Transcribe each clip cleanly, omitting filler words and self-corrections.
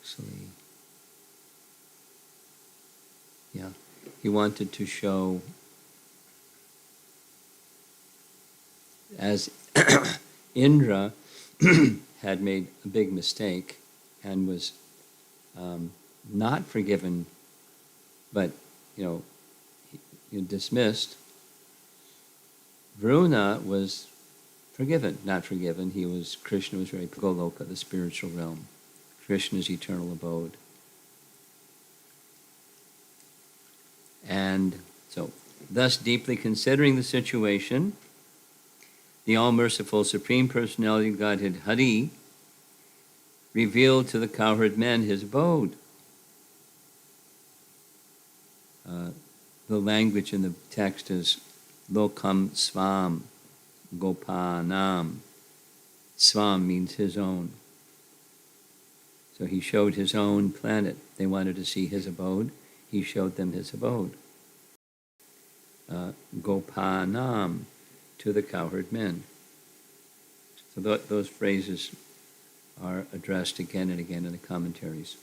actually, yeah, he wanted to show, as Indra had made a big mistake and was not forgiven, but dismissed. Varuna was forgiven, not forgiven. Krishna was very Goloka, the spiritual realm, Krishna's eternal abode. And so, thus deeply considering the situation, the all-merciful Supreme Personality of Godhead, Hari, revealed to the cowherd men his abode. The language in the text is Lokam Svam, Gopanam. Svam means his own. So he showed his own planet. They wanted to see his abode. He showed them his abode. Gopanam, to the cowherd men. So those phrases are addressed again and again in the commentaries.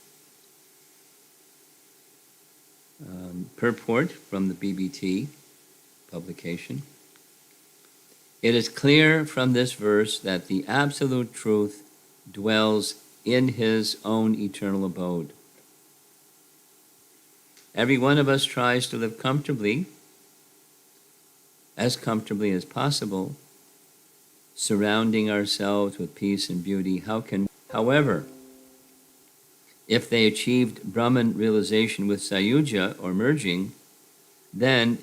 Purport from the BBT publication. It is clear from this verse that the absolute truth dwells in his own eternal abode. Every one of us tries to live comfortably as possible, surrounding ourselves with peace and beauty. However, if they achieved Brahman realization with Sayuja or merging, then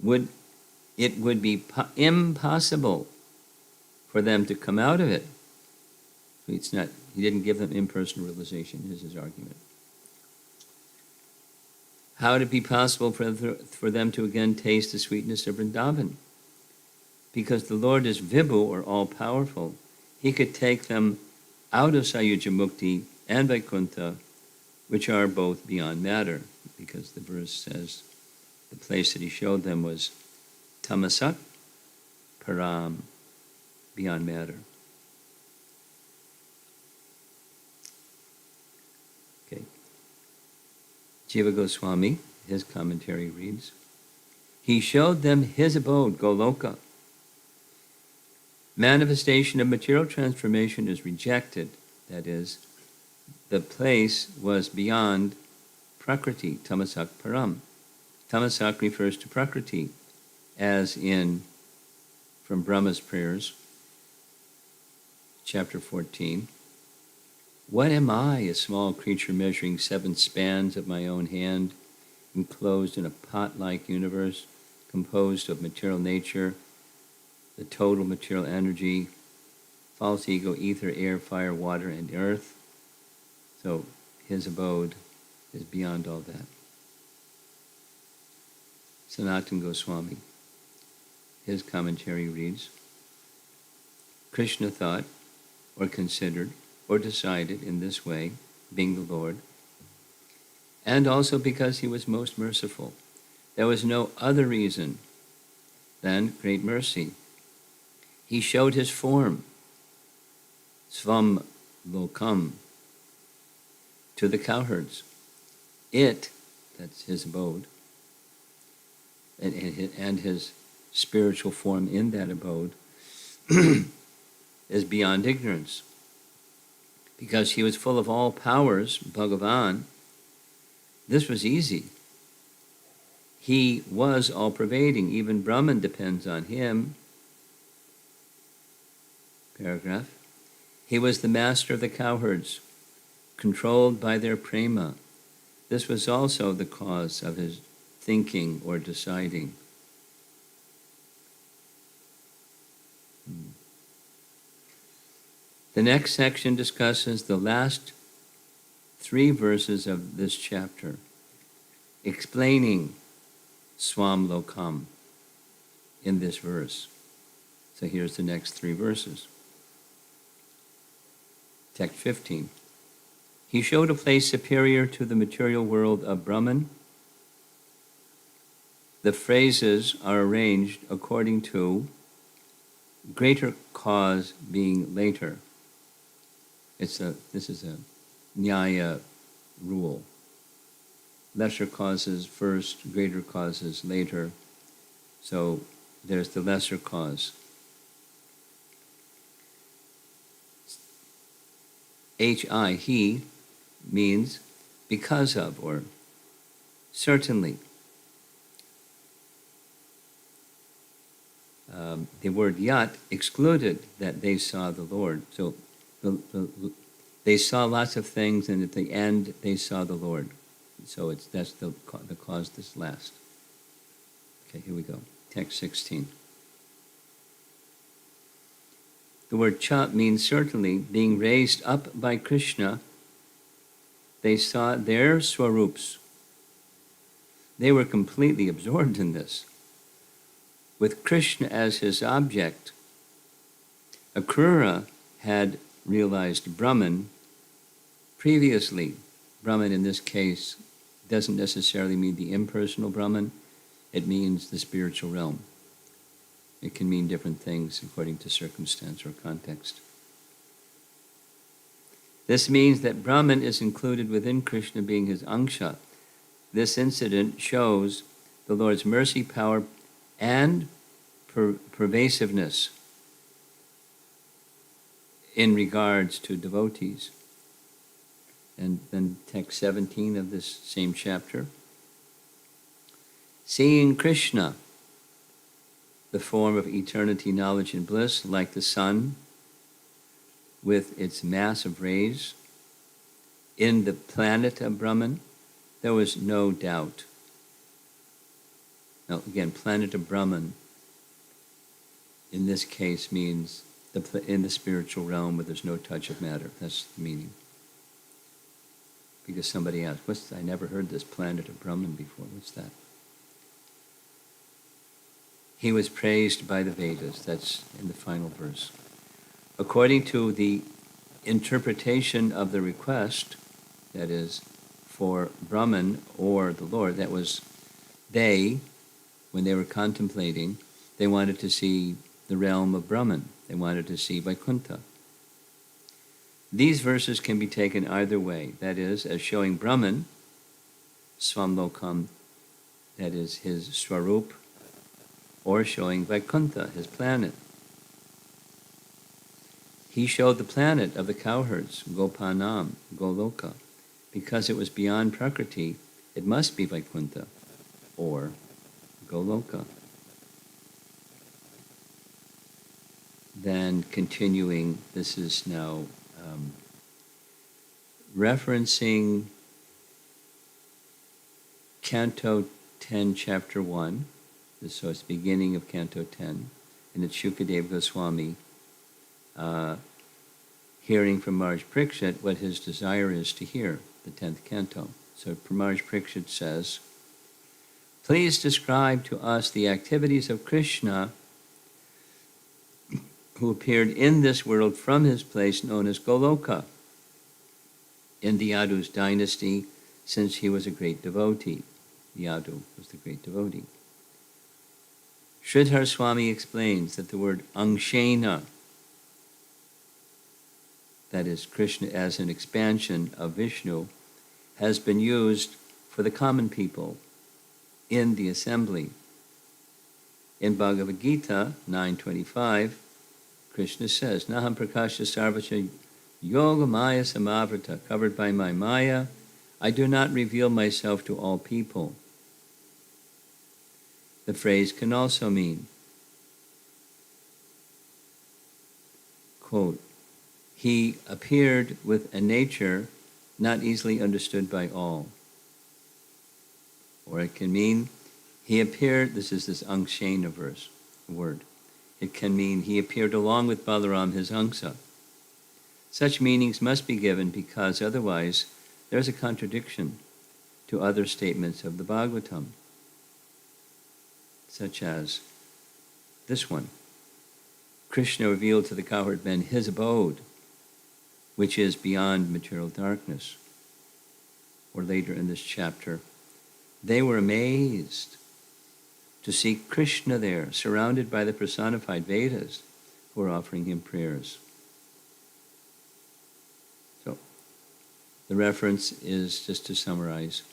it would be impossible for them to come out of it. He didn't give them impersonal realization, is his argument. How would it be possible for them to again taste the sweetness of Vrindavan? Because the Lord is Vibhu, or all-powerful. He could take them out of Sayuja Mukti and Vaikuntha, which are both beyond matter, because the verse says the place that he showed them was Tamasak Param, beyond matter. Okay. Jiva Goswami, his commentary reads, he showed them his abode, Goloka. Manifestation of material transformation is rejected, that is, the place was beyond Prakriti, Tamasak Param. Tamasak refers to Prakriti, as in, from Brahma's prayers, chapter 14. What am I, a small creature measuring 7 spans of my own hand, enclosed in a pot-like universe, composed of material nature, the total material energy, false ego, ether, air, fire, water, and earth. So his abode is beyond all that. Sanatana Goswami, his commentary reads, Krishna thought, or considered, or decided in this way, being the Lord, and also because he was most merciful. There was no other reason than great mercy. He showed his form, Svam Lokam, to the cowherds. It, that's his abode, and his spiritual form in that abode, is beyond ignorance. Because he was full of all powers, Bhagavan, this was easy. He was all-pervading. Even Brahman depends on him. Paragraph. He was the master of the cowherds, controlled by their prema. This was also the cause of his thinking or deciding. The next section discusses the last 3 verses of this chapter, explaining Swam Lokam in this verse. So here's the next 3 verses. Text 15. He showed a place superior to the material world of Brahman. The phrases are arranged according to greater cause being later. This is a Nyaya rule. Lesser causes first, greater causes later. So there's the lesser cause. Hi, he, means because of or certainly. The word yat excluded that they saw the Lord. So they saw lots of things, and at the end they saw the Lord. So that's the cause this last. Okay, here we go. Text 16. The word cha means certainly, being raised up by Krishna, they saw their swarups. They were completely absorbed in this. With Krishna as his object, Akrura had realized Brahman previously. Brahman in this case doesn't necessarily mean the impersonal Brahman, it means the spiritual realm. It can mean different things according to circumstance or context. This means that Brahman is included within Krishna being his Angsha. This incident shows the Lord's mercy, power, and pervasiveness in regards to devotees. And then text 17 of this same chapter. Seeing Krishna, the form of eternity, knowledge, and bliss, like the sun, with its mass of rays, in the planet of Brahman, there was no doubt. Now, again, planet of Brahman, in this case, means in the spiritual realm where there's no touch of matter. That's the meaning. Because somebody asked, I never heard this planet of Brahman before. What's that? He was praised by the Vedas. That's in the final verse. According to the interpretation of the request, that is, for Brahman or the Lord, that was they, when they were contemplating, they wanted to see the realm of Brahman. They wanted to see Vaikuntha. These verses can be taken either way, that is, as showing Brahman, Swamlokam, that is his Swarup, or showing Vaikuntha, his planet. He showed the planet of the cowherds, Gopanam, Goloka. Because it was beyond Prakriti, it must be Vaikuntha, or Goloka. Then continuing, this is now referencing Canto 10, Chapter 1. So it's the beginning of Canto 10. And it's Shukadeva Goswami hearing from Maharaj Parikshit what his desire is to hear, the 10th canto. So Maharaj Parikshit says, please describe to us the activities of Krishna who appeared in this world from his place known as Goloka in the Yadu's dynasty, since he was a great devotee. Yadu was the great devotee. Sridhar Swami explains that the word Angshena, that is Krishna as an expansion of Vishnu, has been used for the common people in the assembly. In Bhagavad Gita 9.25, Krishna says, Naham prakasha sarvacha yoga maya samavrata, covered by my maya, I do not reveal myself to all people. The phrase can also mean, quote, he appeared with a nature not easily understood by all. Or it can mean, he appeared, this Angshena verse, word. It can mean he appeared along with Balaram, his Angsa. Such meanings must be given because otherwise there's a contradiction to other statements of the Bhagavatam, such as this one. Krishna revealed to the cowherd men his abode, which is beyond material darkness. Or later in this chapter, they were amazed to see Krishna there, surrounded by the personified Vedas, who are offering him prayers. So, The reference is, just to summarize,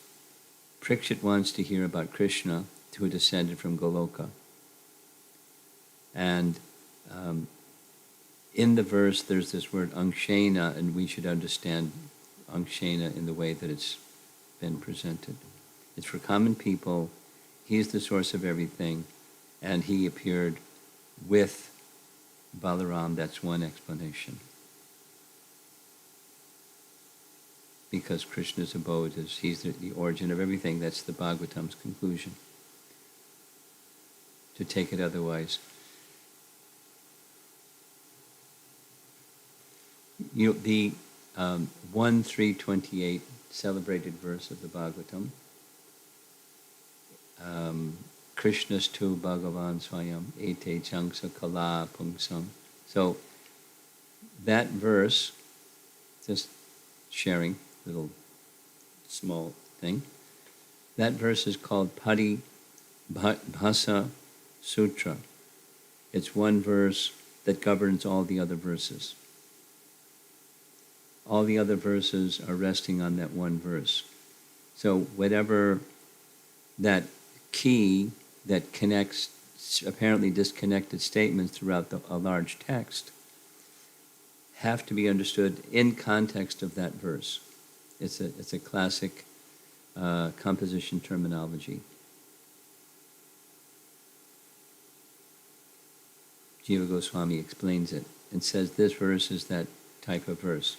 Parikshit wants to hear about Krishna, who descended from Goloka. And in the verse, there's this word Angshena, and we should understand Angshena in the way that it's been presented. It's for common people. He's the source of everything, and he appeared with Balaram. That's one explanation. Because Krishna's abode is, he's the origin of everything. That's the Bhagavatam's conclusion. To take it otherwise. The 1.3.28 celebrated verse of the Bhagavatam, Krishna's tu Bhagavan Swayam ete changsa kala pungsam. So that verse, just sharing, little small thing, that verse is called Pari Bhasa Sutra. It's one verse that governs all the other verses. All the other verses are resting on that one verse. So whatever that key that connects apparently disconnected statements throughout a large text have to be understood in context of that verse. It's a classic composition terminology. Jiva Goswami explains it and says this verse is that type of verse.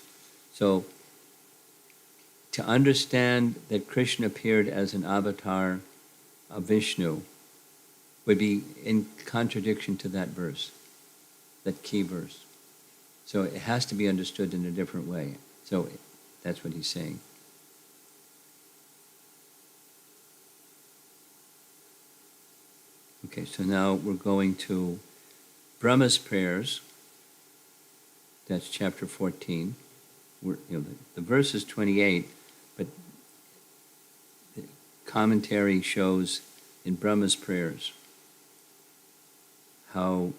So, to understand that Krishna appeared as an avatar of Vishnu would be in contradiction to that verse, that key verse. So it has to be understood in a different way. So that's what he's saying. Okay, so now we're going to Brahma's prayers. That's chapter 14. The verse is 28, but the commentary shows in Brahma's prayers how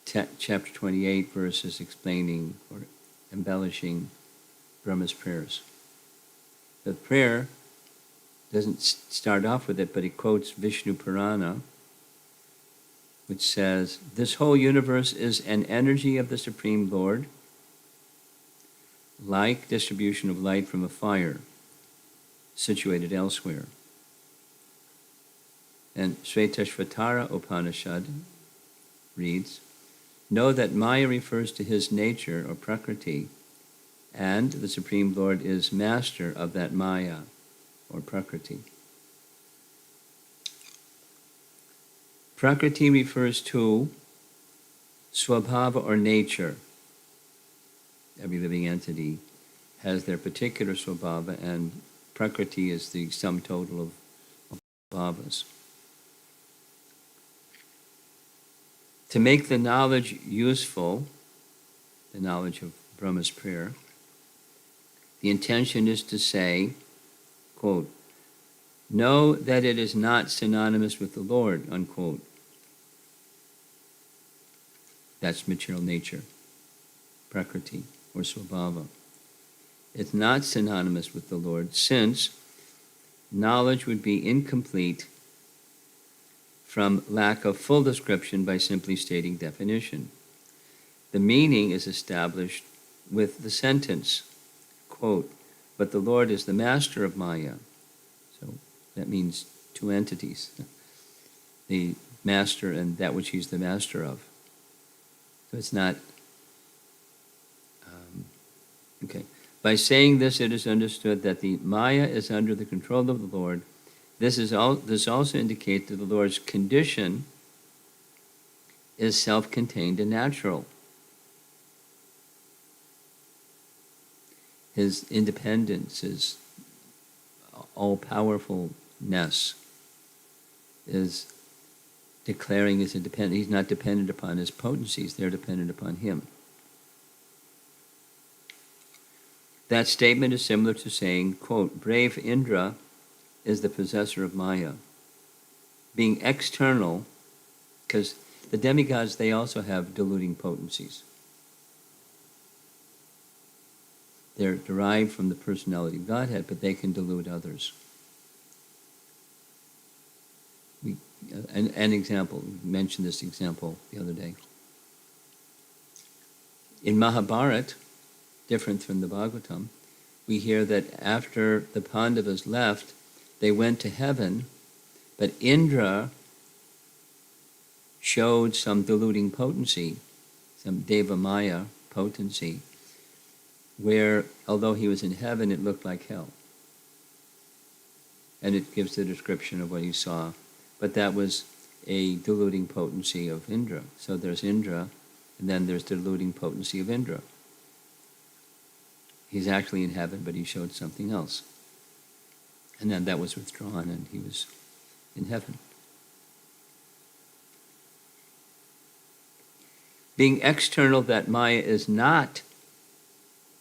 chapter 28 verse is explaining or embellishing Brahma's prayers. The prayer doesn't start off with it, but it quotes Vishnu Purana, which says, "This whole universe is an energy of the Supreme Lord, like distribution of light from a fire situated elsewhere." And Shvetashvatara Upanishad reads, "Know that Maya refers to his nature or Prakriti, and the Supreme Lord is master of that Maya or Prakriti." Prakriti refers to Swabhava or nature. Every living entity has their particular Swabhava, and Prakriti is the sum total of bhavas. To make the knowledge useful, the knowledge of Brahma's prayer, the intention is to say, quote, "Know that it is not synonymous with the Lord," unquote. That's material nature, Prakriti, or Swabhava. It's not synonymous with the Lord, since knowledge would be incomplete from lack of full description by simply stating definition. The meaning is established with the sentence, quote, "But the Lord is the master of Maya." So that means two entities, the master and that which he's the master of. So it's not, okay. By saying this, it is understood that the Maya is under the control of the Lord. This also indicates that the Lord's condition is self-contained and natural. His independence, his all-powerfulness is declaring his independence. He's not dependent upon his potencies, they're dependent upon him. That statement is similar to saying, quote, "Brave Indra is the possessor of Maya." Being external, because the demigods, they also have deluding potencies. They're derived from the personality of Godhead, but they can delude others. An example, we mentioned this example the other day. In Mahabharata, different from the Bhagavatam, we hear that after the Pandavas left, they went to heaven, but Indra showed some deluding potency, some Deva Maya potency, where, although he was in heaven, it looked like hell. And it gives the description of what he saw. But that was a deluding potency of Indra. So there's Indra, and then there's the deluding potency of Indra. He's actually in heaven, but he showed something else. And then that was withdrawn, and he was in heaven. Being external, that Maya is not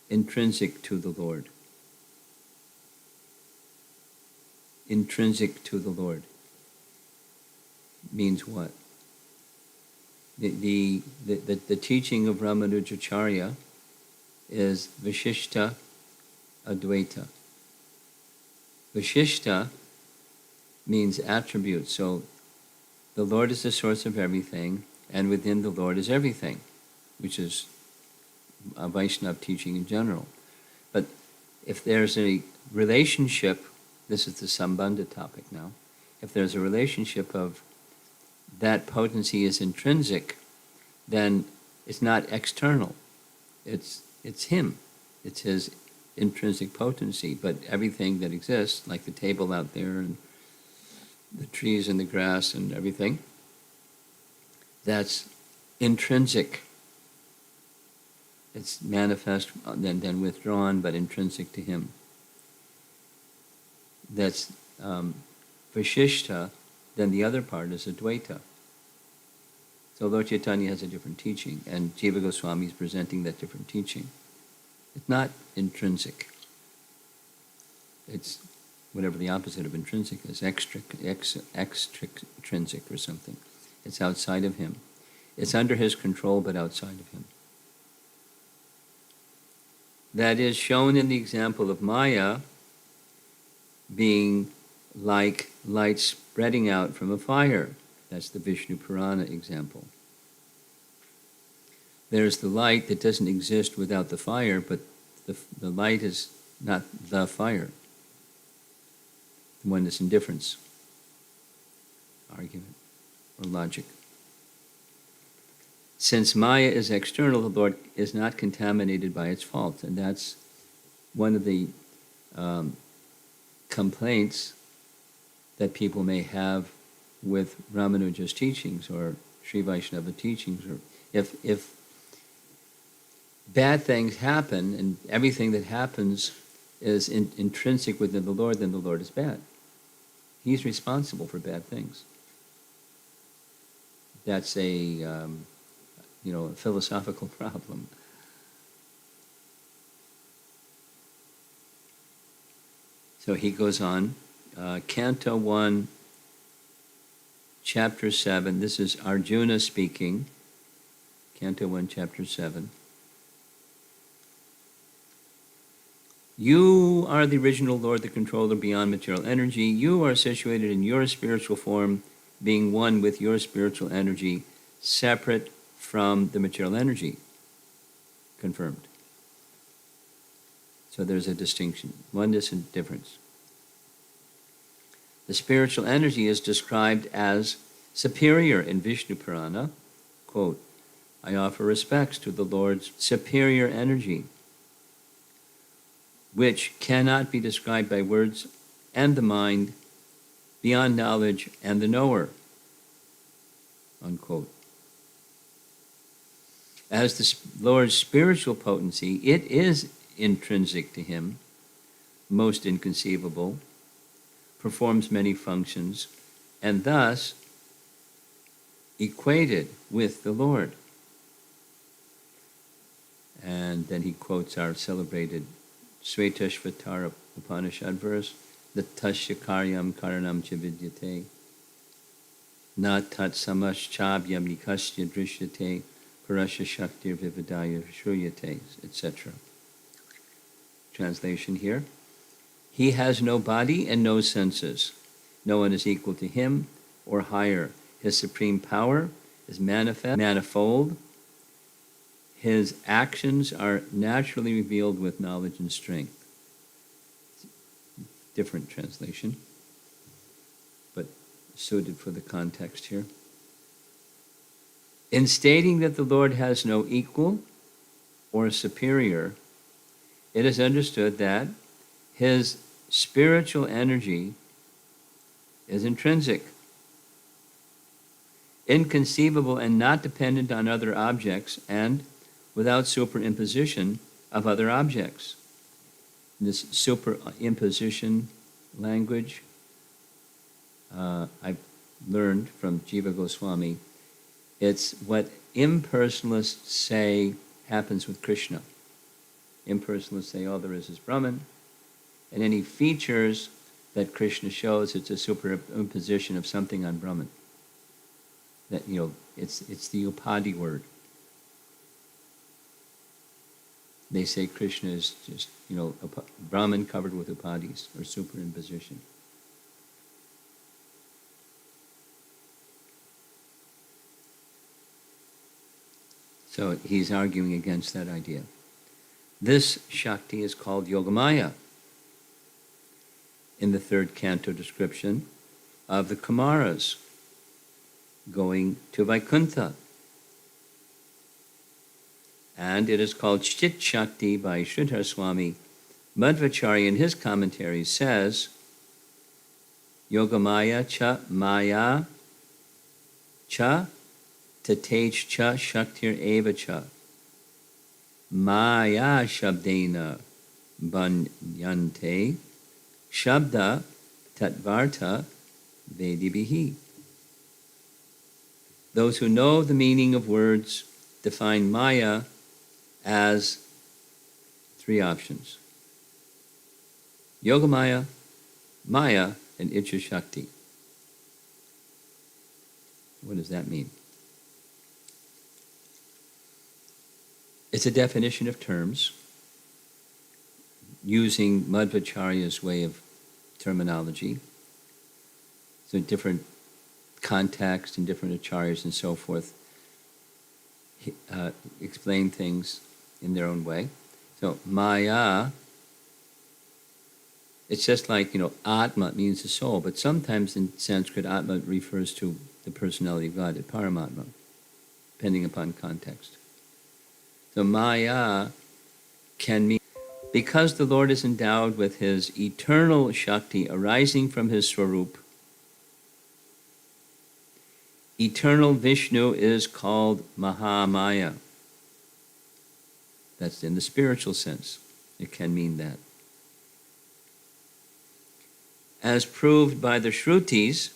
intrinsic to the Lord. Intrinsic to the Lord means what? The teaching of Ramanujacharya is Vishishta Advaita. Vishishta means attribute. So the Lord is the source of everything, and within the Lord is everything, which is a Vaishnava teaching in general. But if there's a relationship, this is the Sambandha topic now, if there's a relationship of that potency is intrinsic, then it's not external. It's him. It's his intrinsic potency. But everything that exists, like the table out there and the trees and the grass and everything, that's intrinsic. It's manifest, then withdrawn, but intrinsic to him. That's Vishishta. Then the other part is Advaita. So Lord Chaitanya has a different teaching, and Jiva Goswami is presenting that different teaching. It's not intrinsic. It's whatever the opposite of intrinsic is, extrinsic or something. It's outside of him. It's under his control, but outside of him. That is shown in the example of Maya being like light spreading out from a fire. That's the Vishnu Purana example. There's the light that doesn't exist without the fire, but the light is not the fire. The one that's in difference, argument, or logic. Since Maya is external, the Lord is not contaminated by its fault. And that's one of the complaints that people may have with Ramanuja's teachings or Sri Vaishnava teachings. Or if bad things happen and everything that happens is intrinsic within the Lord, then the Lord is bad. He's responsible for bad things. That's a philosophical problem. So he goes on, Canto 1, Chapter 7, this is Arjuna speaking, Canto 1, Chapter 7. You are the original Lord, the controller beyond material energy. You are situated in your spiritual form, being one with your spiritual energy, separate from the material energy. Confirmed. So there's a distinction, oneness and difference. The spiritual energy is described as superior in Vishnu Purana. Quote, I offer respects to the Lord's superior energy, which cannot be described by words and the mind, beyond knowledge and the knower. Unquote. As the Lord's spiritual potency, it is intrinsic to him, most inconceivable, performs many functions, and thus equated with the Lord. And then he quotes our celebrated Svetashvatara Upanishad verse, the tasya karyam karanam cha vidyate, na tat samaschabhyam nikasya drishyate, parasya shaktir vividaya shruyate, etc. translation here. He has no body and no senses. No one is equal to him or higher. His supreme power is manifold. His actions are naturally revealed with knowledge and strength. Different translation, but suited for the context here. In stating that the Lord has no equal or superior, it is understood that his spiritual energy is intrinsic, inconceivable, and not dependent on other objects, and without superimposition of other objects. This superimposition language, I've learned from Jiva Goswami. It's what impersonalists say happens with Krishna. Impersonalists say all there is Brahman, and any features that Krishna shows, it's a superimposition of something on Brahman. That, it's the upadi word. They say Krishna is just, Brahman covered with upadis, or superimposition. So he's arguing against that idea. This Shakti is called Yogamaya in the third canto description of the Kumaras going to Vaikuntha. And it is called Chit Shakti by Sridhar Swami. Madhvacharya in his commentary says, Yogamaya cha maya cha tatej cha shaktir eva cha maya shabdena banyante shabda tatvarta vedibihi. Those who know the meaning of words define maya as three options: Yogamaya, Maya, and Icha Shakti. What does that mean? It's a definition of terms using Madhvacharya's way of terminology. So different contexts and different acharyas and so forth explain things in their own way. So Maya, it's just like, Atma means the soul, but sometimes in Sanskrit, Atma refers to the personality of God, Paramatma, depending upon context. So Maya can mean, because the Lord is endowed with his eternal Shakti arising from his Swarup, eternal Vishnu is called Mahamaya. That's in the spiritual sense. It can mean that. As proved by the Shrutis,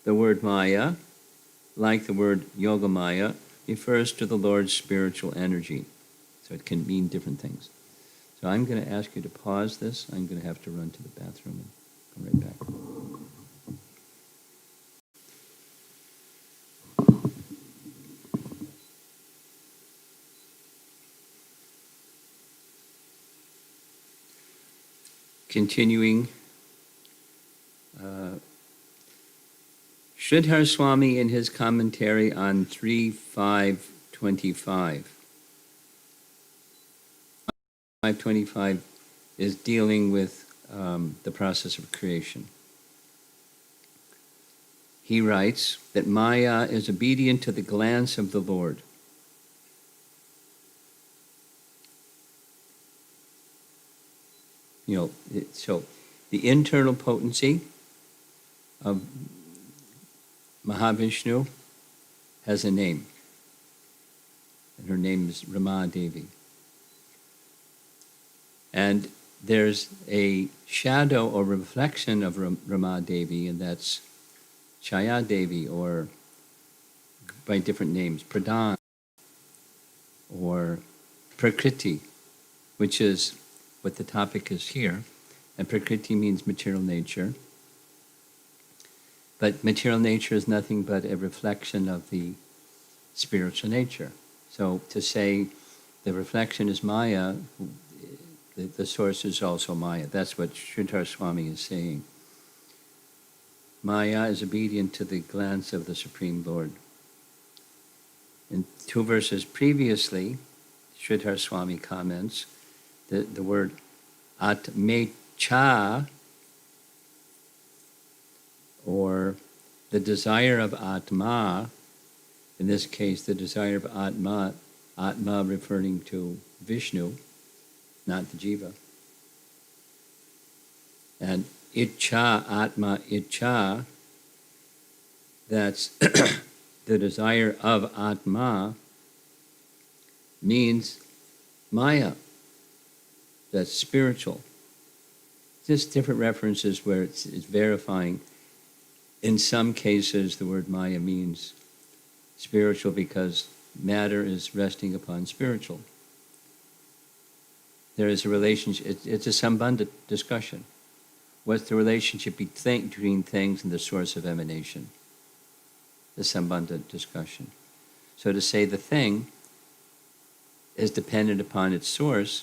the word Maya, like the word Yogamaya, refers to the Lord's spiritual energy. So it can mean different things. So I'm going to ask you to pause this. I'm going to have to run to the bathroom and come right back. Continuing, Sridhar Swami in his commentary on 3.5.25. 5.25 is dealing with the process of creation. He writes that Maya is obedient to the glance of the Lord. So the internal potency of Mahavishnu has a name, and her name is Rama Devi. And there's a shadow or reflection of Rama Devi, and that's Chaya Devi, or by different names, Pradhan, or Prakriti, which is what the topic is here. And Prakriti means material nature. But material nature is nothing but a reflection of the spiritual nature. So to say the reflection is Maya the source is also Maya. That's what Sridhar Swami is saying. Maya is obedient to the glance of the Supreme Lord. In 2 verses previously, Sridhar Swami comments that the word atmecha, or the desire of Atma, in this case the desire of Atma referring to Vishnu, not the Jiva. And Icha, Atma Icha, that's the desire of Atma, means Maya, that's spiritual. Just different references where it's verifying. In some cases, the word Maya means spiritual because matter is resting upon spiritual. There is a relationship, it's a sambandha discussion. What's the relationship between things and the source of emanation? The sambandha discussion. So to say the thing is dependent upon its source,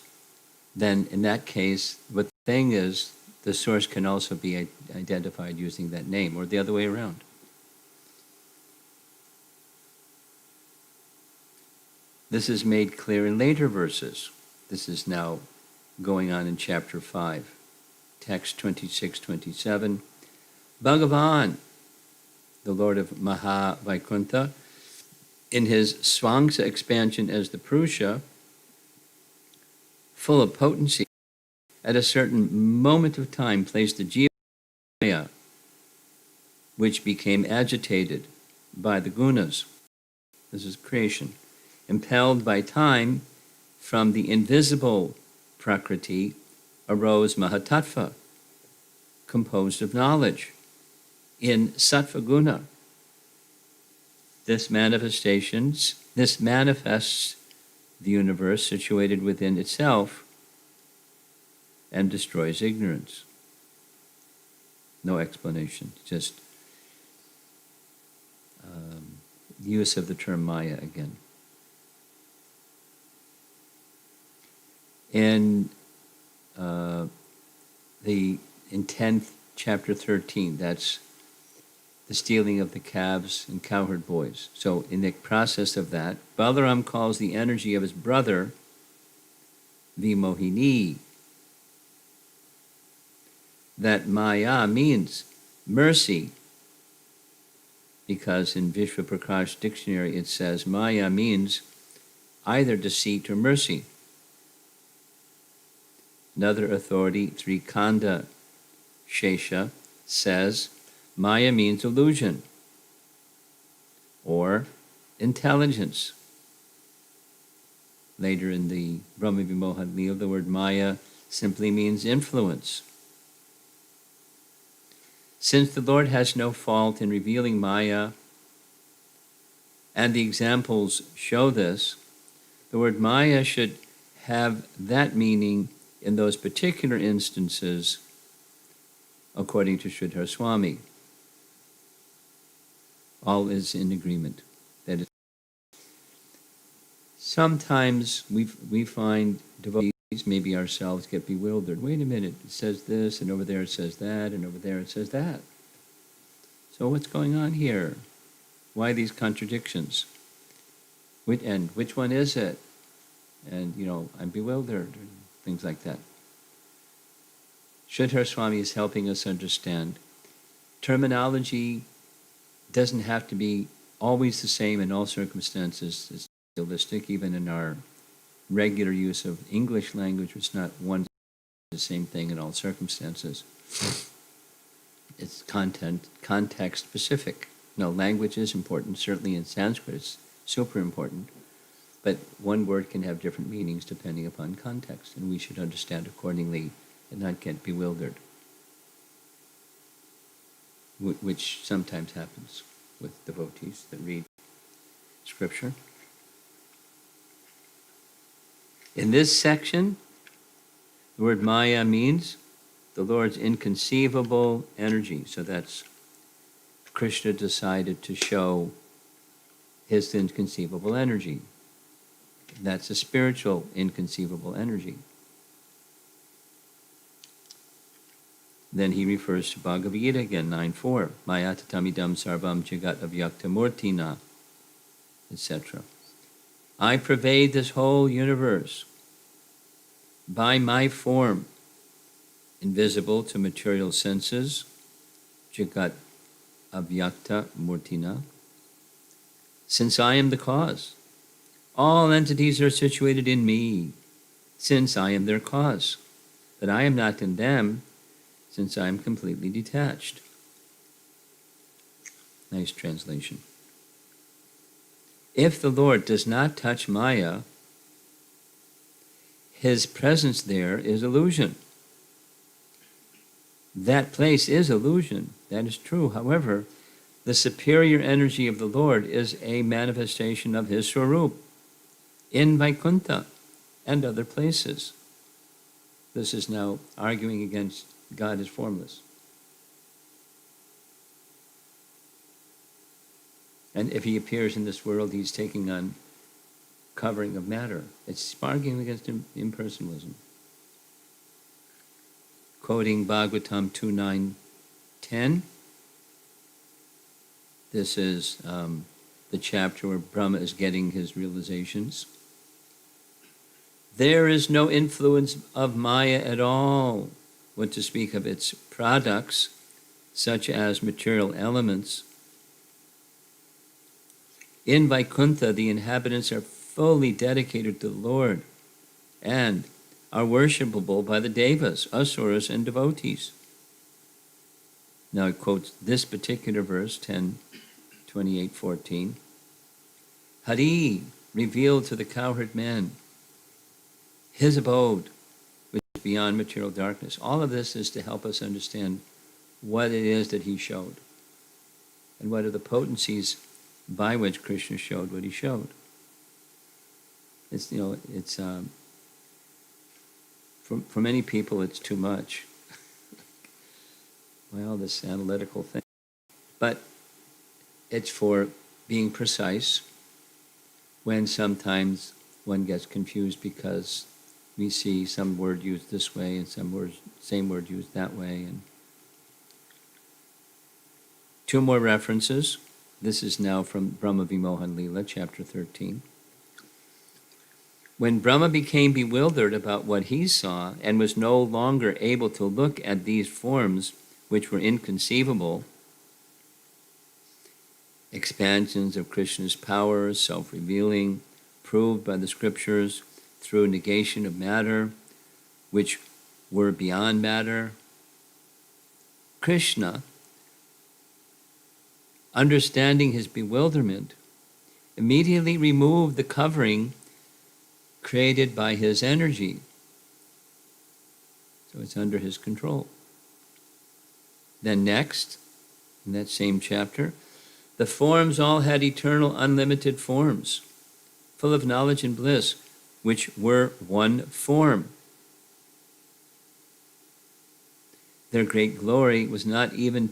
then in that case, what the thing is, the source can also be identified using that name, or the other way around. This is made clear in later verses. This is now going on in chapter 5, text 26-27. Bhagavan, the Lord of Maha Vaikuntha, in his Svangsa expansion as the Purusha, full of potency, at a certain moment of time placed the Jiva, which became agitated by the gunas. This is creation. Impelled by time, from the invisible Prakriti arose Mahatattva, composed of knowledge, in Sattva Guna. This manifests the universe situated within itself and destroys ignorance. No explanation, just use of the term Maya again. In 10th chapter 13, that's the stealing of the calves and cowherd boys. So in the process of that, Balaram calls the energy of his brother Vimohini. That Maya means mercy, because in Vishwa Prakash dictionary it says Maya means either deceit or mercy. Another authority, Trikanda Shesha, says Maya means illusion or intelligence. Later in the Brahma Vimohan Lila, the word Maya simply means influence. Since the Lord has no fault in revealing Maya, and the examples show this, the word Maya should have that meaning in those particular instances, according to Sridhar Swami. All is in agreement. That is, sometimes we find devotees, maybe ourselves, get bewildered. Wait a minute, it says this, and over there it says that, and over there it says that. So what's going on here? Why these contradictions? And which one is it? And, I'm bewildered, and things like that. Sridhar Swami is helping us understand terminology doesn't have to be always the same in all circumstances. It's realistic, even in our regular use of English language, it's not one the same thing in all circumstances. It's context specific. No, language is important, certainly in Sanskrit it's super important, but one word can have different meanings depending upon context, and we should understand accordingly and not get bewildered, which sometimes happens with devotees that read scripture. In this section, the word Maya means the Lord's inconceivable energy. So that's Krishna decided to show his inconceivable energy. That's a spiritual inconceivable energy. Then he refers to Bhagavad Gita again, 9.4. Maya tatamidam sarvam jagat avyakta murtina, etc. I pervade this whole universe by my form, invisible to material senses, jagat avyakta murtina, since I am the cause. All entities are situated in me, since I am their cause. But I am not in them, since I am completely detached. Nice translation. If the Lord does not touch Maya, his presence there is illusion. That place is illusion. That is true. However, the superior energy of the Lord is a manifestation of his Swarup in Vaikuntha and other places. This is now arguing against God is formless. And if he appears in this world, he's taking on covering of matter. It's arguing against impersonalism. Quoting Bhagavatam 2.9.10, this is the chapter where Brahma is getting his realizations. There is no influence of Maya at all, what to speak of its products, such as material elements. In Vaikuntha, the inhabitants are fully dedicated to the Lord and are worshipable by the devas, asuras, and devotees. Now it quotes this particular verse, 10.28.14. Hari revealed to the cowherd man his abode, which is beyond material darkness. All of this is to help us understand what it is that he showed and what are the potencies by which Krishna showed what he showed. It's, for many people it's too much. Well, this analytical thing. But it's for being precise when sometimes one gets confused because we see some word used this way and same word used that way. And two more references. This is now from Brahma Vimohan Leela, chapter 13. When Brahma became bewildered about what he saw and was no longer able to look at these forms which were inconceivable, expansions of Krishna's power, self-revealing, proved by the scriptures through negation of matter, which were beyond matter, Krishna, understanding his bewilderment, immediately removed the covering created by his energy. So it's under his control. Then next, in that same chapter, the forms all had eternal, unlimited forms, full of knowledge and bliss, which were one form. Their great glory was not even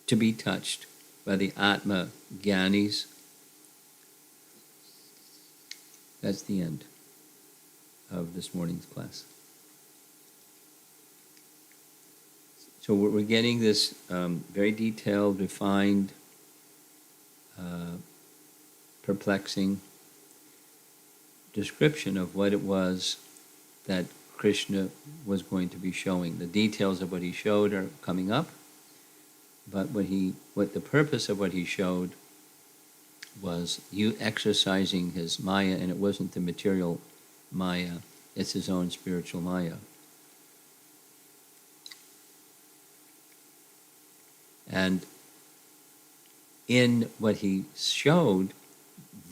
to be touched by the Atma Gyanis. That's the end of this morning's class. So we're getting this very detailed, refined, perplexing description of what it was that Krishna was going to be showing. The details of what he showed are coming up, but what the purpose of what he showed was you exercising his Maya, and it wasn't the material Maya, it's his own spiritual Maya. And in what he showed,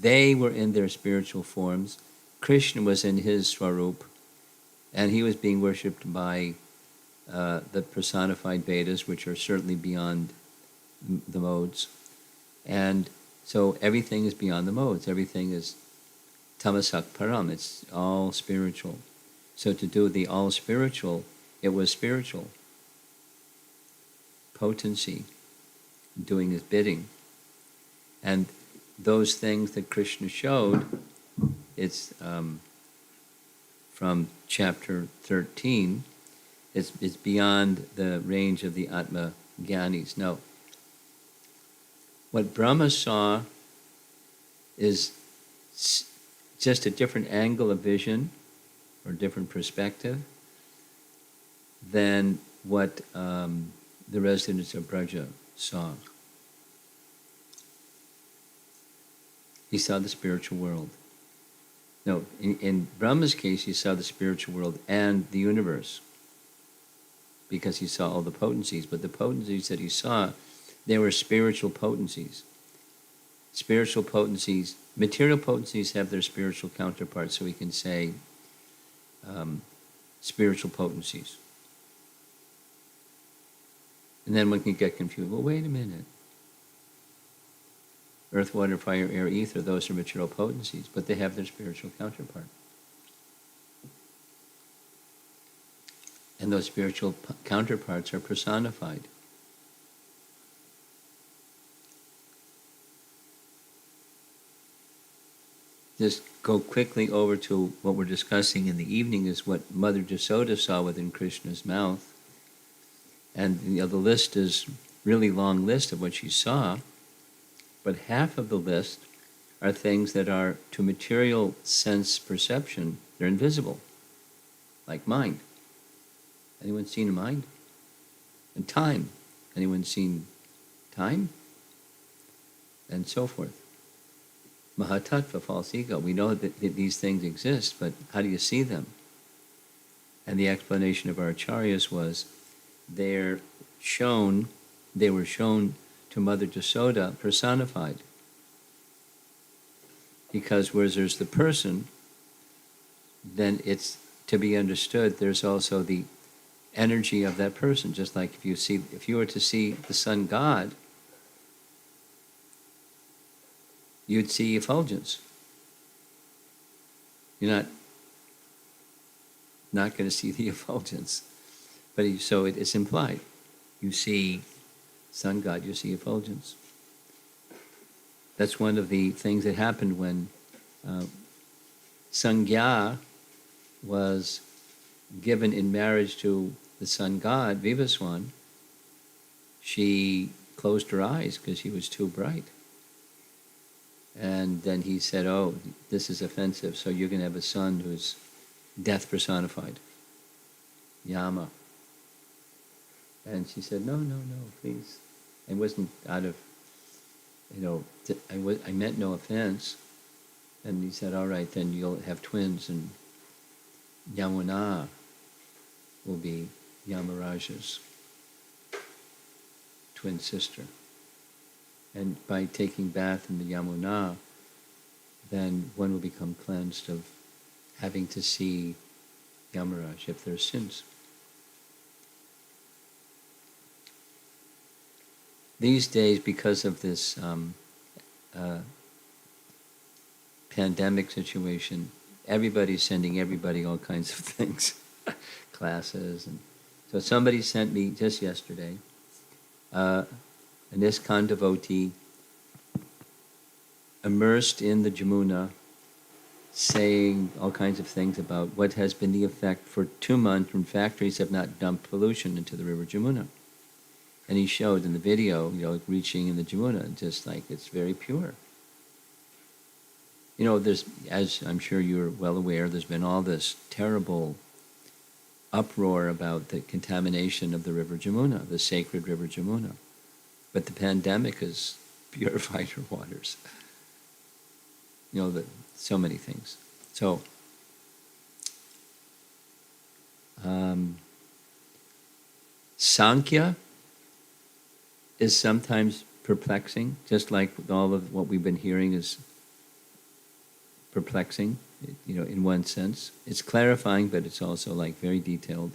they were in their spiritual forms. Krishna was in his Swarup, and he was being worshipped by the personified Vedas, which are certainly beyond the modes. And so everything is beyond the modes. Everything is tamasak param. It's all spiritual. So to do the all spiritual, it was spiritual. Potency, doing his bidding. And those things that Krishna showed, it's from chapter 13, It's beyond the range of the Atma Gyanis. No. What Brahma saw is just a different angle of vision or different perspective than what the residents of Braja saw. He saw the spiritual world. No, in Brahma's case, he saw the spiritual world and the universe because he saw all the potencies. But the potencies that he saw, they were spiritual potencies. Spiritual potencies, material potencies have their spiritual counterparts, so we can say spiritual potencies. And then one can get confused. Well, wait a minute. Earth, water, fire, air, ether, those are material potencies, but they have their spiritual counterpart. And those spiritual counterparts are personified. Just go quickly over to what we're discussing in the evening is what Mother Jasoda saw within Krishna's mouth. And the list is really long list of what she saw, but half of the list are things that are, to material sense perception, they're invisible, like mind. Anyone seen a mind? And time. Anyone seen time? And so forth. Mahatattva, false ego. We know that these things exist, but how do you see them? And the explanation of our acharyas was they were shown to Mother Jasoda personified. Because whereas there's the person, then it's to be understood there's also the energy of that person. Just like if you were to see the sun god, you'd see effulgence. You're not going to see the effulgence. But so it's implied. You see sun god, you see effulgence. That's one of the things that happened when Sangya was given in marriage to the sun god, Vivaswan. She closed her eyes because he was too bright. And then he said, oh, this is offensive, so you're going to have a son who's death personified, Yama. And she said, no, please. It wasn't out of, I meant no offense. And he said, all right, then you'll have twins, and Yamuna will be Yamaraja's twin sister. And by taking bath in the Yamuna, then one will become cleansed of having to see Yamaraj if there's sins. These days, because of this pandemic situation, everybody's sending everybody all kinds of things, classes. And so somebody sent me just yesterday, an ISKCON devotee immersed in the Jamuna, saying all kinds of things about what has been the effect for 2 months when factories have not dumped pollution into the river Jamuna. And he showed in the video, reaching in the Jamuna, just like it's very pure. There's, as I'm sure you're well aware, there's been all this terrible uproar about the contamination of the river Jamuna, the sacred river Jamuna. But the pandemic has purified her waters. So many things. So, Sankhya is sometimes perplexing, just like all of what we've been hearing is perplexing, in one sense. It's clarifying, but it's also very detailed.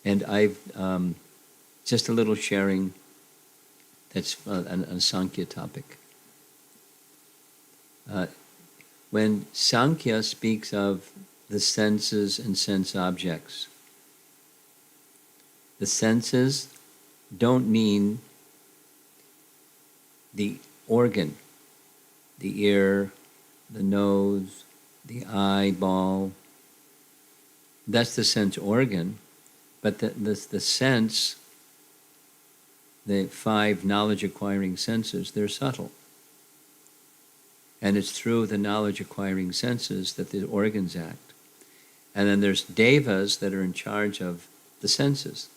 And I've just a little sharing that's on a Sankhya topic. When Sankhya speaks of the senses and sense objects, the senses don't mean the organ, the ear, the nose, the eyeball, That's the sense organ, but the sense, the 5 knowledge-acquiring senses, they're subtle. And it's through the knowledge-acquiring senses that the organs act. And then there's devas that are in charge of the senses.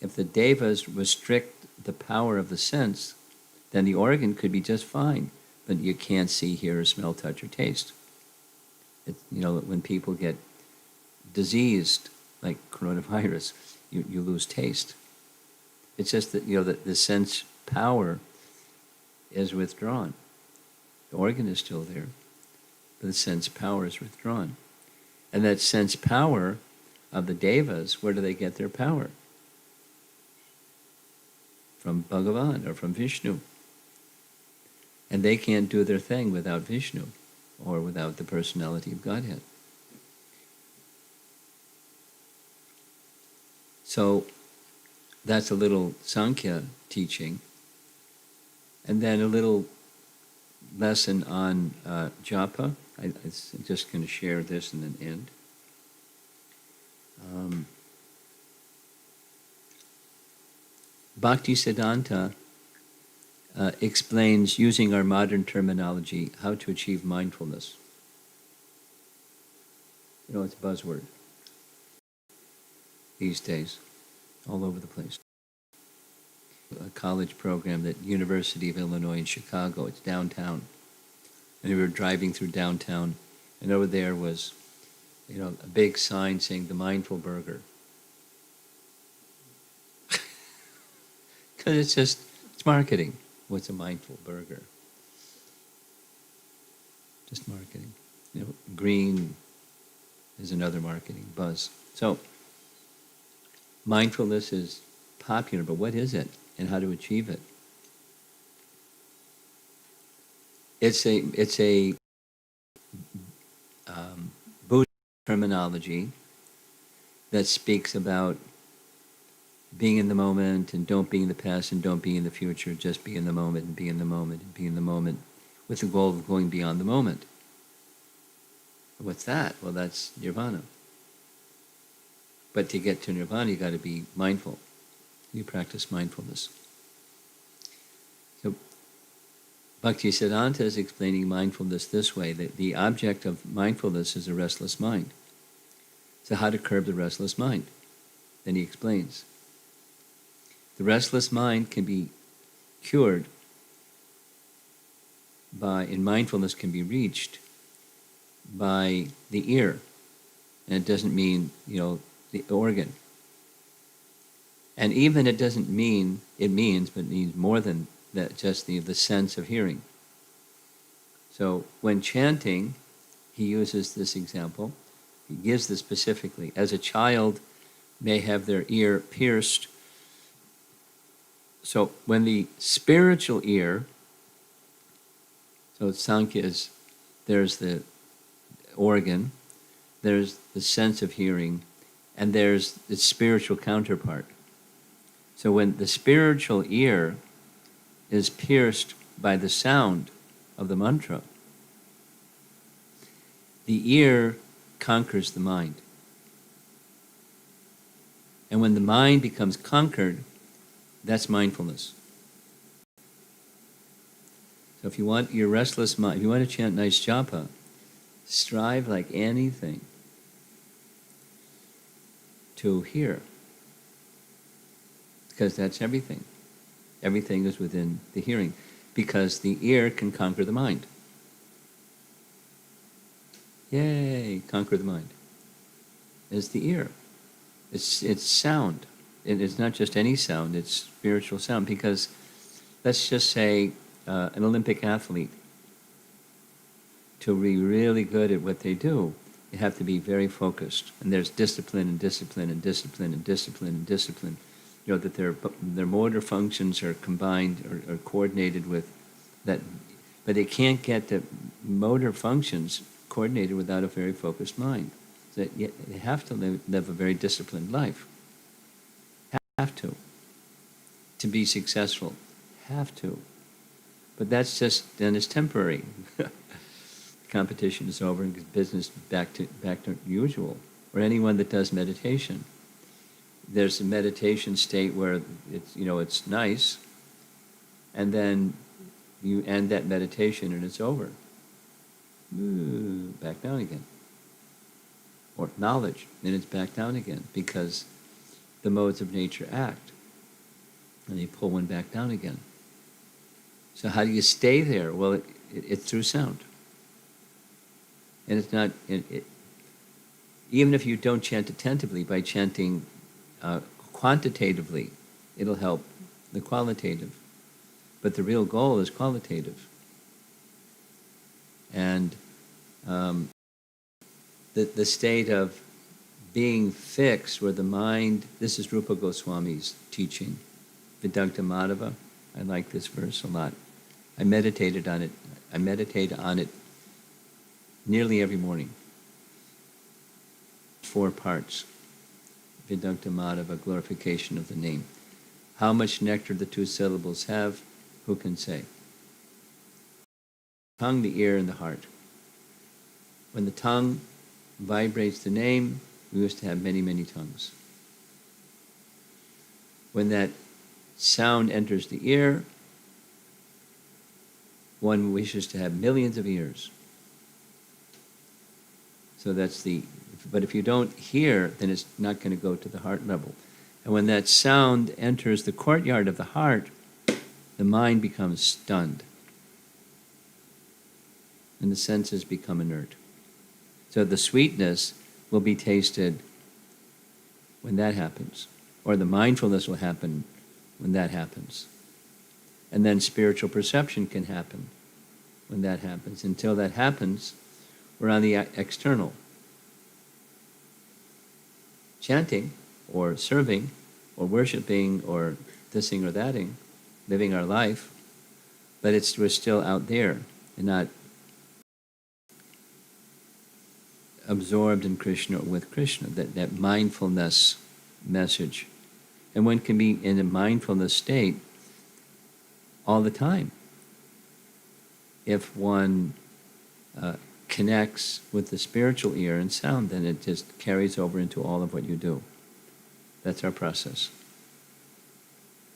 If the devas restrict the power of the sense, then the organ could be just fine, but you can't see, hear, or smell, touch, or taste. When people get diseased, like coronavirus, you lose taste. It's just that, the sense power is withdrawn. The organ is still there, but the sense power is withdrawn. And that sense power of the devas, where do they get their power? From Bhagavan or from Vishnu. And they can't do their thing without Vishnu or without the personality of Godhead. So that's a little Sankhya teaching. And then a little lesson on japa. I'm just going to share this and then end. Bhakti Siddhanta explains, using our modern terminology, how to achieve mindfulness. It's a buzzword these days, all over the place. A college program at University of Illinois in Chicago. It's downtown. And we were driving through downtown, and over there was, a big sign saying the Mindful Burger. Because it's marketing. What's a mindful burger? Just marketing. Green is another marketing buzz. So, mindfulness is popular, but what is it and how to achieve it? It's a Buddhist terminology that speaks about being in the moment and don't be in the past and don't be in the future, just be in the moment and be in the moment and be in the moment with the goal of going beyond the moment. What's that? Well, that's nirvana. But to get to nirvana, you got to be mindful. You practice mindfulness. So Bhaktisiddhanta is explaining mindfulness this way, that the object of mindfulness is a restless mind. So how to curb the restless mind? Then he explains. The restless mind can be cured in mindfulness can be reached by the ear. And it doesn't mean, the organ. And even it doesn't mean, but it means more than that, just the sense of hearing. So when chanting, he uses this example. He gives this specifically. As a child may have their ear pierced. So when the spiritual ear, so Sankhya is, there's the organ, there's the sense of hearing, and there's the spiritual counterpart. So when the spiritual ear is pierced by the sound of the mantra, the ear conquers the mind. And when the mind becomes conquered, that's mindfulness. So if you want your restless mind, if you want to chant nice japa, strive like anything to hear. Because that's everything. Everything is within the hearing. Because the ear can conquer the mind. Yay, conquer the mind. It's the ear. It's sound. It's not just any sound, it's spiritual sound. Because let's just say an Olympic athlete, to be really good at what they do, you have to be very focused. And there's discipline and discipline and discipline and discipline and discipline. That their motor functions are combined or coordinated with that. But they can't get the motor functions coordinated without a very focused mind. So they have to live a very disciplined life. Have to. To be successful. Have to. But that's just, then it's temporary. Competition is over and business back to usual. or anyone that does meditation. There's a meditation state where it's nice, and then you end that meditation and it's over. Ooh, back down again. Or knowledge, and it's back down again, because the modes of nature act, and they pull one back down again. So how do you stay there? Well, it's through sound. And it's not, even if you don't chant attentively, by chanting quantitatively, it'll help the qualitative. But the real goal is qualitative. And the state of being fixed, where the mind, this is Rupa Goswami's teaching, Vidagdha Madhava. I like this verse a lot. I meditate on it nearly every morning. 4 parts. Vidagdha Madhava, glorification of the name. How much nectar the 2 syllables have, who can say? Tongue, the ear, and the heart. When the tongue vibrates the name, we wish to have many, many tongues. When that sound enters the ear, one wishes to have millions of ears. So but if you don't hear, then it's not going to go to the heart level. And when that sound enters the courtyard of the heart, the mind becomes stunned. And the senses become inert. So the sweetness will be tasted when that happens. Or the mindfulness will happen when that happens. And then spiritual perception can happen when that happens. Until that happens, we're on the external. Chanting, or serving, or worshiping, or thising or thating, living our life, but we're still out there and not absorbed in Krishna or with Krishna, that mindfulness message. And one can be in a mindfulness state all the time if one connects with the spiritual ear and sound. Then it just carries over into all of what you do. That's our process.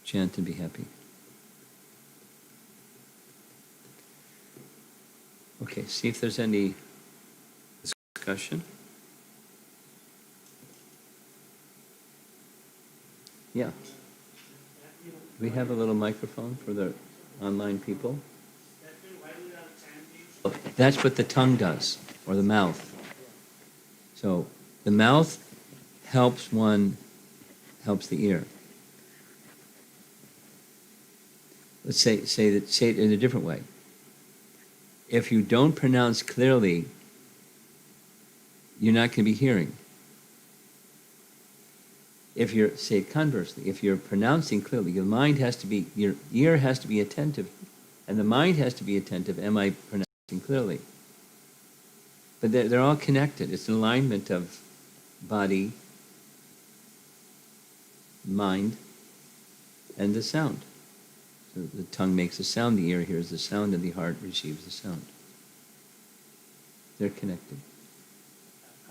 Chant and be happy. Okay, see if there's any discussion. Yeah. We have a little microphone for the online people. That's what the tongue does, or the mouth. So the mouth helps the ear. Let's say it in a different way. If you don't pronounce clearly, you're not going to be hearing. Say it conversely, if you're pronouncing clearly, your ear has to be attentive, and the mind has to be attentive. Am I pronouncing clearly? But they're all connected. It's an alignment of body, mind, and the sound. So the tongue makes a sound, the ear hears the sound, and the heart receives the sound. They're connected.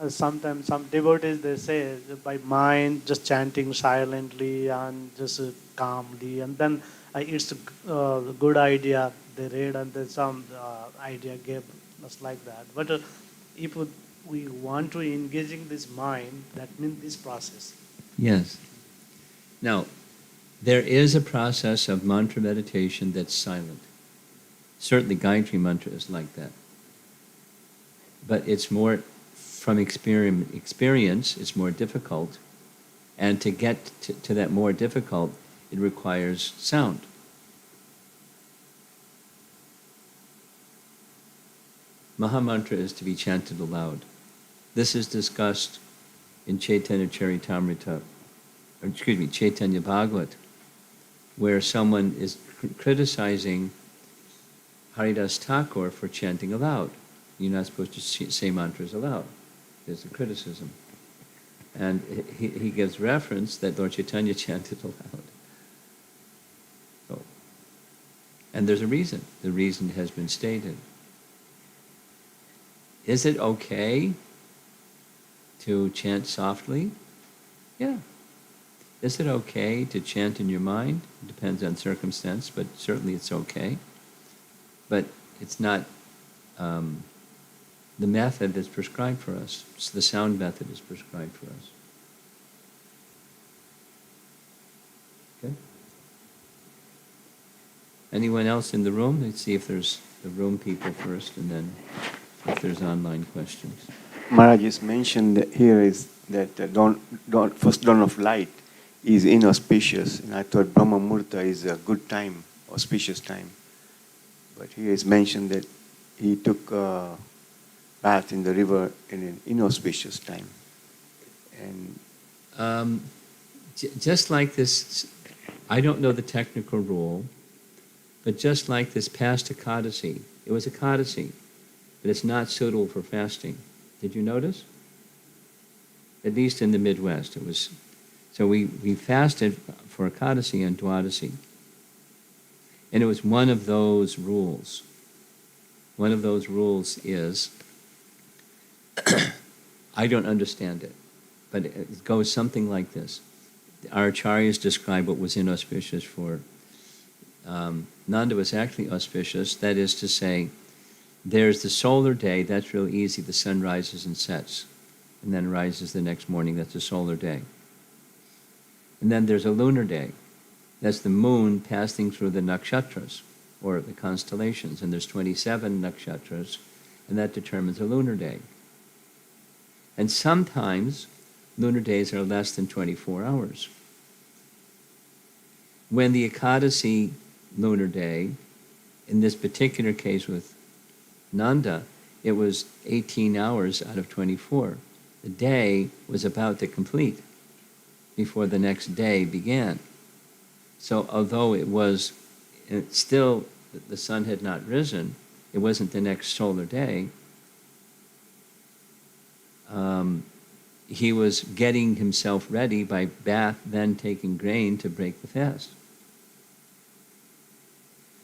Sometimes some devotees, they say by mind just chanting silently and just calmly, and then it's a good idea they read, and then some idea gave us like that. But if we want to engaging this mind, that means this process. Yes. Now, there is a process of mantra meditation that's silent. Certainly Gayatri mantra is like that. But it's more, from experience, it's more difficult. And to get to that more difficult, it requires sound. Mahamantra is to be chanted aloud. This is discussed in Chaitanya Charitamrita, Chaitanya Bhagavat, where someone is criticizing Haridas Thakur for chanting aloud. You're not supposed to say mantras aloud. There's a criticism. And he gives reference that Lord Chaitanya chanted aloud. So, and there's a reason. The reason has been stated. Is it okay to chant softly? Yeah. Is it okay to chant in your mind? It depends on circumstance, but certainly it's okay. But it's not the method that's prescribed for us. It's the sound method is prescribed for us. Okay? Anyone else in the room? Let's see if there's the room people first, and then if there's online questions. Maharaj is mentioned that here is that first dawn of light is inauspicious, and I thought Brahma Murta is a good time, auspicious time. But here is mentioned that he took a bath in the river in an inauspicious time. And Just like this, I don't know the technical rule, but just like this past Ekadasi, it was Ekadasi, but it's not suitable for fasting. Did you notice? At least in the Midwest, it was. So we fasted for Ekadasi and Dwadasi. And it was one of those rules. One of those rules is, I don't understand it, but it goes something like this. Our acharyas describe what was inauspicious for Nanda was actually auspicious. That is to say, there's the solar day, that's real easy. The sun rises and sets, and then rises the next morning. That's a solar day. And then there's a lunar day. That's the moon passing through the nakshatras, or the constellations. And there's 27 nakshatras, and that determines a lunar day. And sometimes lunar days are less than 24 hours. When the Ekadasi lunar day, in this particular case with Nanda, it was 18 hours out of 24. The day was about to complete before the next day began. So although it was still, the sun had not risen, it wasn't the next solar day, he was getting himself ready by bath, then taking grain to break the fast.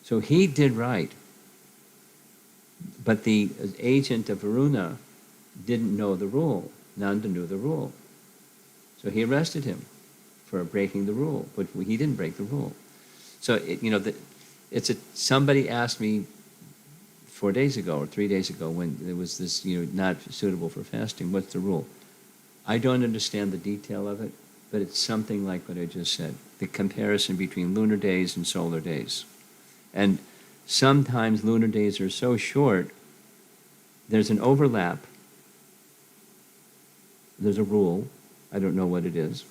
So he did right. But the agent of Varuna didn't know the rule. Nanda knew the rule. So he arrested him for breaking the rule, but he didn't break the rule. So, somebody asked me 4 days ago or 3 days ago when there was this, not suitable for fasting, what's the rule? I don't understand the detail of it, but it's something like what I just said, the comparison between lunar days and solar days. And sometimes lunar days are so short, there's an overlap. There's a rule. I don't know what it is.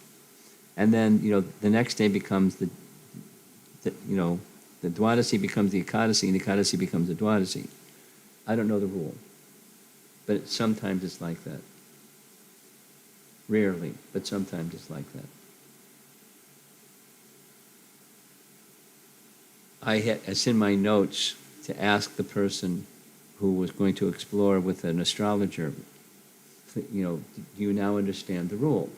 And then, the next day becomes the Dwadasi becomes the Ekadasi, and the Ekadasi becomes the Dwadasi. I don't know the rule. But sometimes it's like that. Rarely, but sometimes it's like that. It's in my notes to ask the person who was going to explore with an astrologer, do you now understand the rule?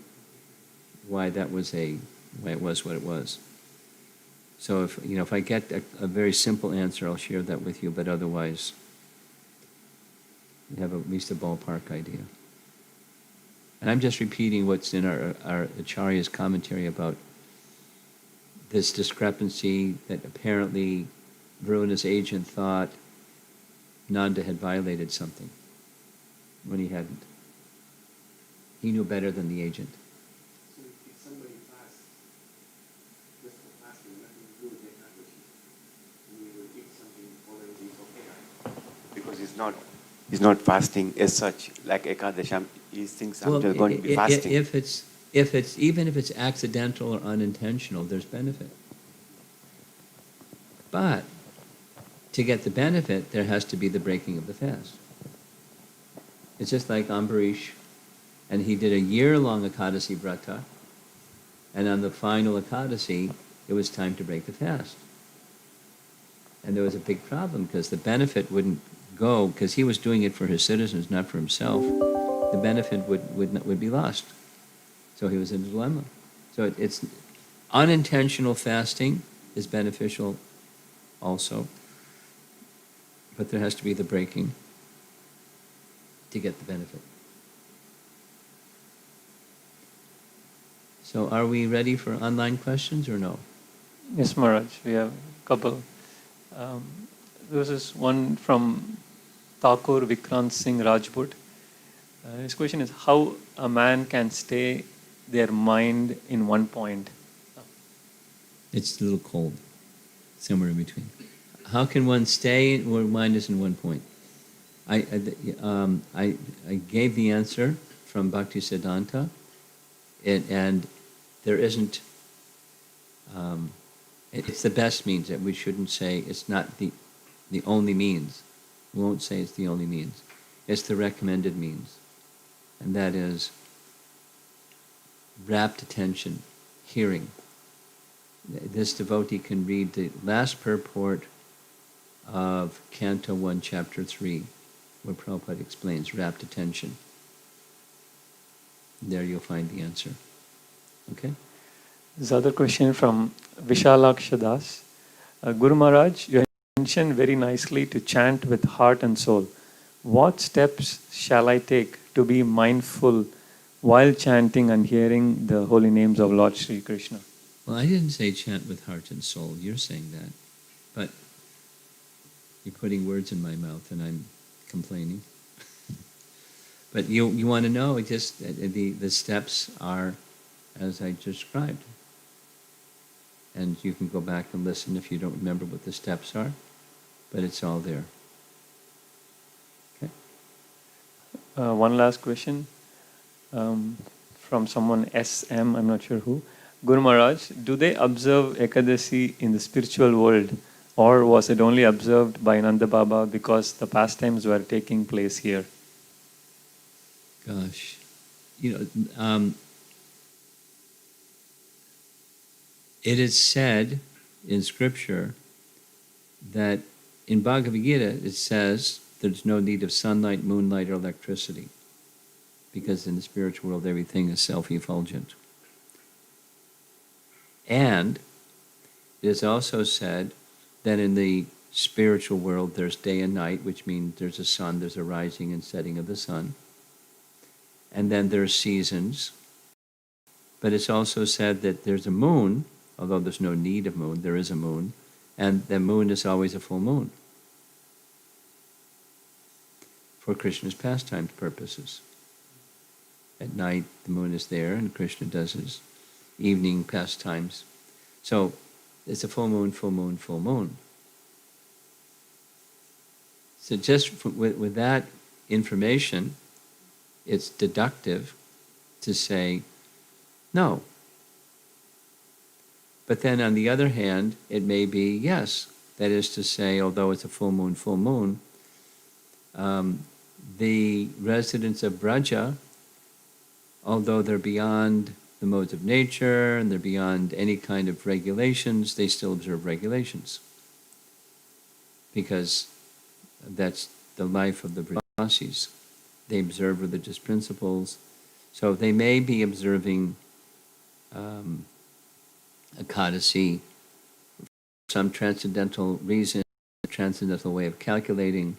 Why it was what it was. So if I get a very simple answer, I'll share that with you, but otherwise, you have at least a ballpark idea. And I'm just repeating what's in our Acharya's commentary about this discrepancy that apparently Varuna's agent thought Nanda had violated something when he hadn't. He knew better than the agent. so if somebody fasts, just for fasting, nothing to do with the Ekadashi, and we will eat something already is okay, right? Because he's not fasting as such, like Ekadashi. He thinks I'm just going to be fasting. Even if it's accidental or unintentional, there's benefit. But to get the benefit, there has to be the breaking of the fast. It's just like Ambarish, and he did a year-long Ekadasi Vrata, and on the final Ekadasi, it was time to break the fast. And there was a big problem because the benefit wouldn't go, because he was doing it for his citizens, not for himself. The benefit would be lost. So he was in a dilemma. So it's unintentional fasting is beneficial also, but there has to be the breaking to get the benefit. So are we ready for online questions or no? Yes, Maharaj, we have a couple. Um, this is one from Thakur Vikrant Singh Rajput. His question is how a man can stay their mind in one point. It's a little cold, somewhere in between. How can one stay where mind is in one point? I gave the answer from Bhakti Siddhanta, and there isn't. It's the best means that we shouldn't say it's not the only means. We won't say it's the only means. It's the recommended means, and that is rapt attention, hearing. This devotee can read the last purport of Canto 1, Chapter 3, where Prabhupada explains rapt attention. There you'll find the answer. Okay? This other question from Vishalaksha Das. Guru Maharaj, you mentioned very nicely to chant with heart and soul. What steps shall I take to be mindful while chanting and hearing the holy names of Lord Sri Krishna? Well, I didn't say chant with heart and soul. You're saying that. But you're putting words in my mouth and I'm complaining. But you want to know, just the steps are as I described. And you can go back and listen if you don't remember what the steps are. But it's all there. Okay? One last question from someone SM, I'm not sure who. Guru Maharaj, do they observe Ekadasi in the spiritual world, or was it only observed by Nanda Baba because the pastimes were taking place here? Gosh. It is said in scripture that in Bhagavad Gita it says there's no need of sunlight, moonlight, or electricity because in the spiritual world everything is self-effulgent. And it is also said that in the spiritual world there's day and night, which means there's a sun, there's a rising and setting of the sun. And then there's seasons. But it's also said that there's a moon, although there's no need of moon, there is a moon, and the moon is always a full moon for Krishna's pastimes purposes. At night, the moon is there, and Krishna does his evening pastimes. So it's a full moon, full moon, full moon. So just with that information, it's deductive to say no. But then on the other hand, it may be yes. That is to say, although it's a full moon, the residents of Braja, although they're beyond the modes of nature and they're beyond any kind of regulations, they still observe regulations. Because that's the life of the Brajavasis. They observe religious principles. So they may be observing Ekadasi for some transcendental reason, a transcendental way of calculating.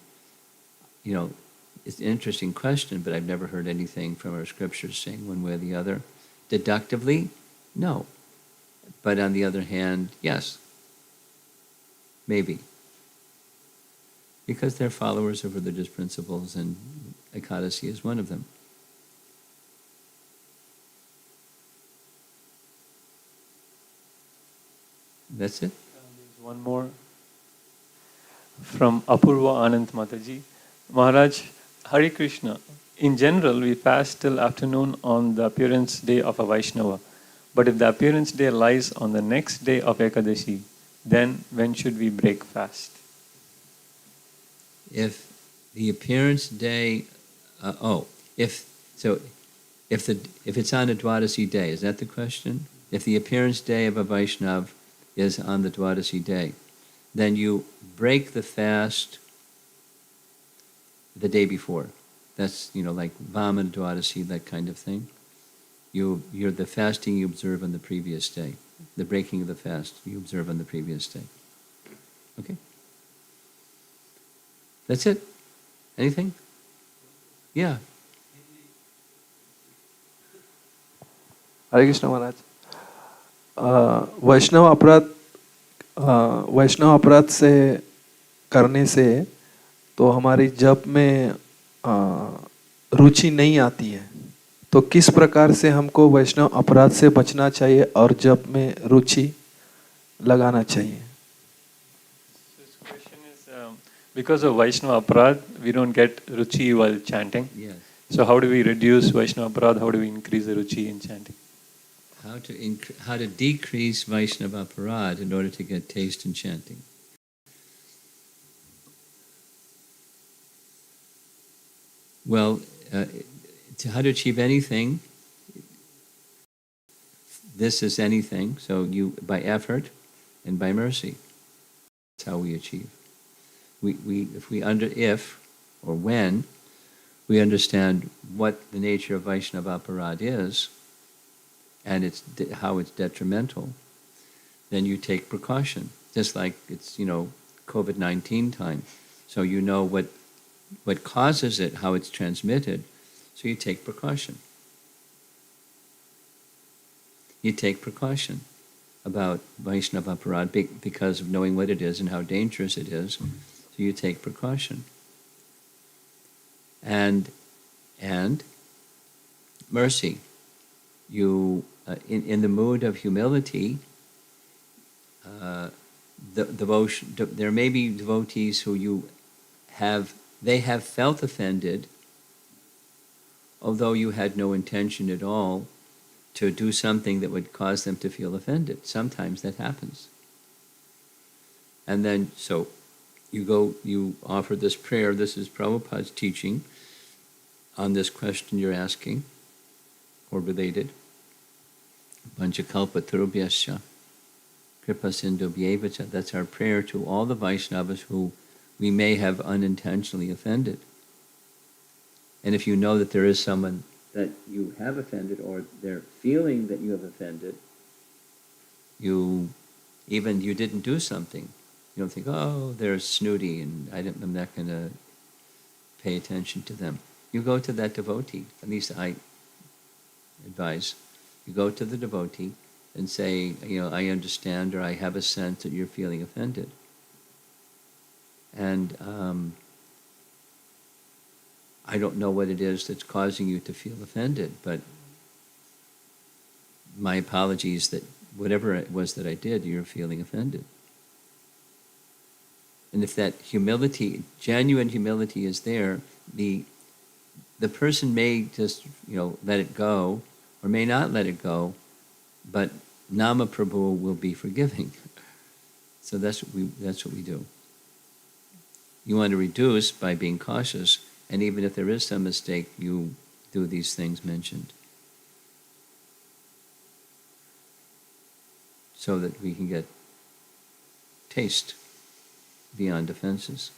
It's an interesting question, but I've never heard anything from our scriptures saying one way or the other. Deductively, no. But on the other hand, yes. Maybe. Because they're followers of religious principles, and Ekadasi is one of them. That's it? There's one more from Apurva Anand Mataji. Maharaj, Hare Krishna. In general, we fast till afternoon on the appearance day of a Vaishnava. But if the appearance day lies on the next day of Ekadashi, then when should we break fast? If the appearance day, if it's on a Dwadasi day, is that the question? If the appearance day of a Vaishnav is on the Dwadasi day, then you break the fast the day before. That's, like Vaman Dwadasi, that kind of thing. You're the fasting you observe on the previous day. The breaking of the fast you observe on the previous day. Okay? That's it? Anything? Yeah. हरे कृष्ण महाराज। वैष्णव अपराध से करने से तो हमारी जप में रुचि नहीं आती है, तो किस प्रकार से हमको वैष्णव अपराध से बचना चाहिए और जप में रुचि लगाना चाहिए? This question is because of Vaishnava Aparad, we don't get ruchi while chanting. Yes. So how do we reduce Vaishnava Aparad? How do we increase the ruchi in chanting? How to decrease Vaishnava Aparad in order to get taste in chanting. Well, how to achieve anything, this is anything, so you by effort and by mercy. That's how we achieve. If or when we understand what the nature of Vaishnava Aparad is, and how it's detrimental, then you take precaution. Just like it's, COVID-19 time. So you know what causes it, how it's transmitted, so you take precaution. You take precaution about Vaishnava Aparad because of knowing what it is and how dangerous it is. So you take precaution. And mercy. You, in the mood of humility, there may be devotees who they have felt offended, although you had no intention at all to do something that would cause them to feel offended. Sometimes that happens. And then, so you offer this prayer. This is Prabhupada's teaching on this question you're asking, or related. Panchakalpa Turubhyasya Kripa Sindhubhyevacha. That's our prayer to all the Vaishnavas who we may have unintentionally offended. And if you know that there is someone that you have offended, or they're feeling that you have offended, you didn't do something. You don't think, oh, they're snooty and I'm not going to pay attention to them. You go to that devotee, at least I advise. You go to the devotee and say, I understand, or I have a sense that you're feeling offended. And I don't know what it is that's causing you to feel offended, but my apologies that whatever it was that I did, you're feeling offended. And if that humility, genuine humility is there, the person may just, let it go, or may not let it go, but Nama Prabhu will be forgiving. So that's what we do. You want to reduce by being cautious, and even if there is some mistake, you do these things mentioned, so that we can get taste beyond offenses.